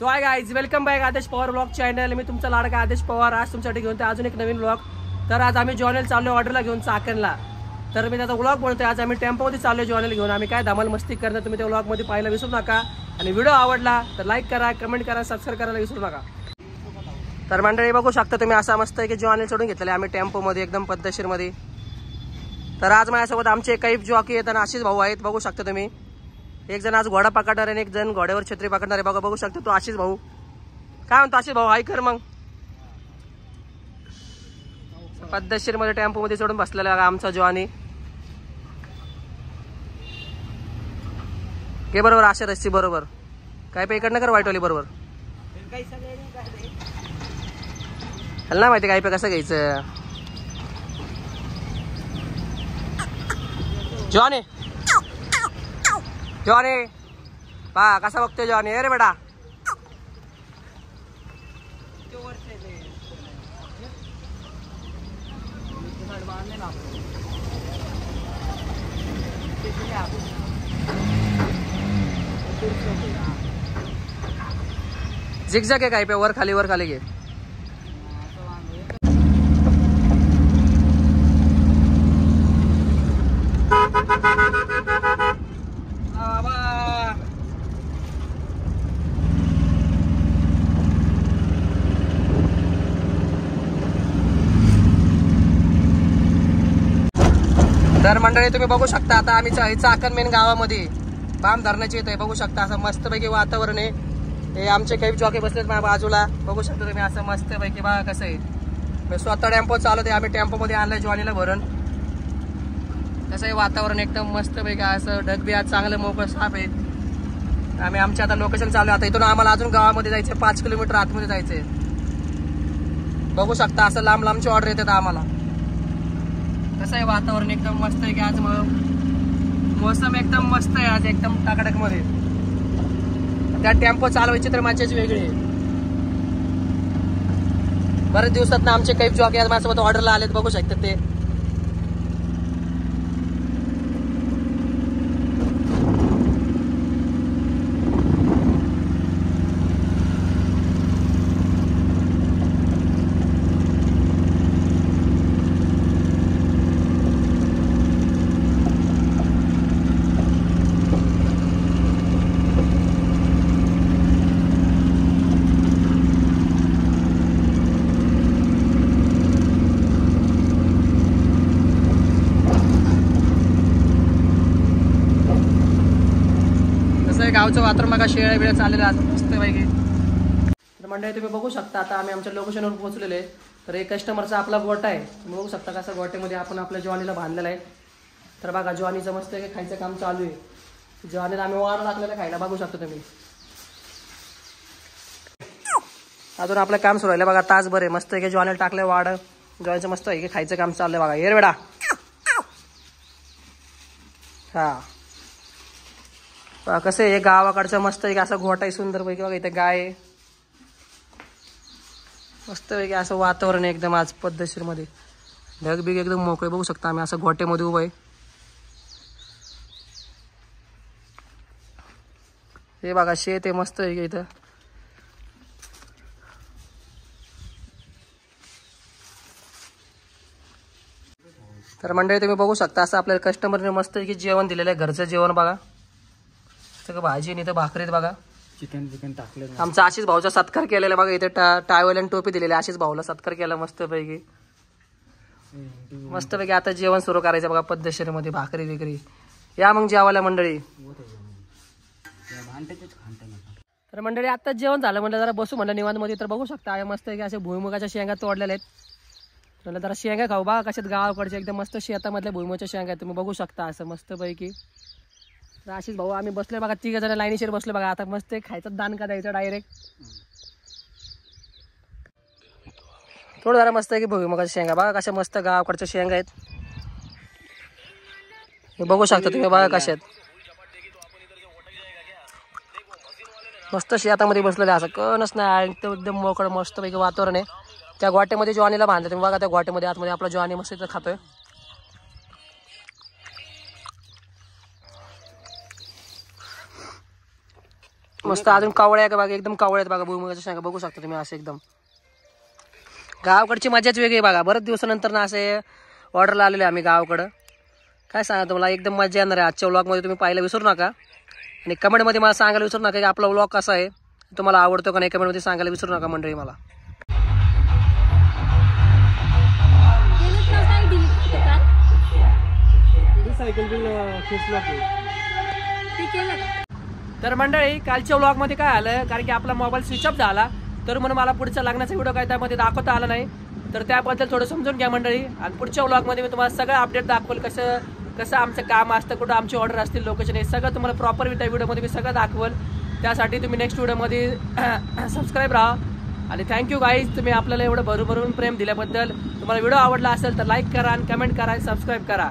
So hi guys, welcome back आदेश Pawar blog channel. मी तुमचा लाडका आदेश पवार आज तुमच्यासाठी घेऊन अजून एक नवीन ब्लॉग. तर आज आम्ही जॉनेल चाललो ऑर्डरला घेऊन चाकणला. तर मी त्याचा ब्लॉग बनवतोय. आज आम्ही टेम्पोमध्ये चाललो जॉनेल घेऊन. आम्ही काय धमाल मस्ती करणार तुम्ही त्या ब्लॉगमध्ये पाहायला विसरू नका. आणि व्हिडिओ आवडला तर लाईक करा, कमेंट करा, सबस्क्राईब करायला विसरू नका. तर मंडळी बघू शकता तुम्ही असा मस्त आहे की जॉनेल सोडून घेतलेला आम्ही टेम्पोमध्ये एकदम पद्धतशीरमध्ये. तर आज माझ्यासोबत आमचे काही जॉकी आहेत आणि आशिष भाऊ आहेत. बघू शकता तुम्ही, एक जण आज घोडा पकडणार आणि एक जण घोड्यावर छत्री पकडणार आहे. बघू शकता तो आशिष भाऊ. काय म्हणतो आशिष भाऊ? हाय कर मग. पद्धतशीर मध्ये टेम्पो मध्ये सोडून बसलेला आमचा जॉनी. घे बरोबर आशा रस्सी बरोबर. काय पे इकडनं कर वाईटवाली बरोबर. हल्ला माहिती काय पे कसं घ्यायचं. जॉनी जॉनी पा कसा बघतोय जॉनी. अरे बेटा झिगझॅग आहे काय पे वर खाली घे. तर मंडळी तुम्ही बघू शकता आता आम्ही चाकण मेन गावामध्ये बाम धरणाची येत आहे. बघू शकता असं मस्तपैकी वातावरण आहे. हे आमचे काही जॉके बसलेत माझ्या बाजूला. बघू शकता तुम्ही असं मस्तपैकी बघा कसं आहे. स्वतः टेम्पो चालवते. आम्ही टेम्पोमध्ये आणलंय जॉनीला भरून. कसं आहे वातावरण एकदम मस्तपैकी असं ढगबी आज चांगलं मोकळं साफ आहे. आम्ही आमच्या आता लोकेशन चालू आहे. आता इथून आम्हाला अजून गावामध्ये जायचं 5 किलोमीटर आतमध्ये जायचंय. बघू शकता असं लांब लांबची ऑर्डर येतात आम्हाला. कसं आहे वातावरण एकदम मस्त आहे की आज मोसम एकदम मस्त आहे आज एकदम टाकाटक मध्ये. त्या टेम्पो चालवायची तर माझ्याच वेगळी आहे. बरेच दिवसात ना आमचे काही जॉकी आज माझ्यासोबत ऑर्डरला आलेत. बघू शकतात ते. गावचं वातावरण बघा. शेळ्या बिळ्या चाललेलं असं मस्त पैकी. तर मंडळी तुम्ही बघू शकता आता आम्ही आमच्या लोकेशनवर पोहोचलेले. तर एक कस्टमरचा आपला गोटा आहे. तुम्ही बघू शकता कसं गोट्यामध्ये आपण आपल्या जॉनीला बांधलेला आहे. तर बघा जॉनीचं मस्त आहे खायचं काम चालू आहे. जॉनीला आम्ही वाढ टाकलेलं खायला. बघू शकता तुम्ही. अजून आपलं काम सुरू आहे बघा. तासभर आहे मस्त आहे की जॉनीला टाकलं वाढ. जॉनीचं मस्त आहे की खायचं काम चाललंय बघा. येर बेडा. हा कसं आहे गावाकडचं मस्त आहे की असं घोटा आहे सुंदर पैकी. बघा इथे गाय आहे मस्त पैकी. असं वातावरण आहे एकदम आज पद्धतशीर मध्ये. ढगबिग एकदम मोकळे. बघू शकता आम्ही असं घोट्यामध्ये उभं आहे. हे बघा शेत आहे मस्त आहे की इथं. तर मंडळी तुम्ही बघू शकता असं आपल्याला कस्टमरने मस्त आहे की जेवण दिलेलं आहे. घरचं जेवण बघा. सगळं भाजी आणि इथं भाकरीत बघा. चिकन टाकलं. आमचा आशिष भाऊचा सत्कार केलेला बघा. इथे टायवल आणि टोपी दिलेली. आशिष भाऊला सत्कार केला मस्तपैकी. मस्तपैकी आता जेवण सुरू करायचं बघा पद्धतशीर मध्ये. भाकरी बिकरी या मग जेवायला मंडळी. तर मंडळी आता जेवण झालं म्हणलं जरा बसू म्हणलं निवांत मध्ये. तर बघू शकता मस्त की असे भुईमुगाच्या शेंगा तोडलेल्या आहेत. म्हणलं जरा शेंगा खाऊ बघा कशात गावाकडचे एकदम मस्त शेतामधल्या भुईमुगाच्या शेंगा तुम्ही बघू शकता असं मस्तपैकी. आशिष भाऊ आम्ही बसलोय बघा. 3 जण लाईनीशीर बसलो बघा. आता मस्त खायचं दान का द्यायचं डायरेक्ट. थोडं जरा मस्त आहे की भुईमुगाच्या शेंगा बघा कशा मस्त गावाकडच्या शेंगा आहेत. हे बघू शकता तुम्ही बघा कशात मस्त शेतामध्ये बसलेले. असं कणच नाही एकदम मोकळं मस्तपैकी वातावरण आहे. त्या गोट्यामध्ये जॉनीला बांधलं तुम्ही बघा. त्या गोट्यामध्ये आतमध्ये आपला जॉनी मस्त खातोय. मस्त अजून कावळ्या का बघा, एकदम कावळ्यात बघा, भुईमुगाच्या शेंगा बघू शकता तुम्ही. असं एकदम गावाकडची मजाच वेगळी बघा. बरेच दिवसानंतर ना असे ऑर्डरला आलेले आम्ही गावाकडं. काय सांगा तुम्हाला, एकदम मजा येणार आहे. आजच्या व्लॉगमध्ये तुम्ही पाहायला विसरू नका आणि कमेंटमध्ये मला सांगायला विसरू नका की आपला व्लॉग कसा आहे, तुम्हाला आवडतो का नाही, कमेंटमध्ये सांगायला विसरू नका मंडळी मला. तर मंडळी कालच्या व्लॉगमध्ये काय आलं, कारण की आपला मोबाईल स्विच ऑफ झाला, तर म्हणून मला पुढचा लग्नाचा व्हिडिओ काय त्यामध्ये दाखवता आला नाही. तर त्याबद्दल थोडं समजून घ्या मंडळी. आणि पुढच्या व्लॉगमध्ये मी तुम्हाला सगळं अपडेट दाखवेल, कसं आमचं काम असतं, कुठं आमची ऑर्डर असतील, लोकेशन, हे सगळं तुम्हाला प्रॉपर त्या व्हिडिओमध्ये मी सगळं दाखवेल. त्यासाठी तुम्ही नेक्स्ट व्हिडिओमध्ये सबस्क्राईब राहा. आणि थँक्यू गाईज, तुम्ही आपल्याला एवढं भरभरून प्रेम दिल्याबद्दल. तुम्हाला व्हिडिओ आवडला असेल तर लाईक करा आणि कमेंट करा आणि सबस्क्राईब करा.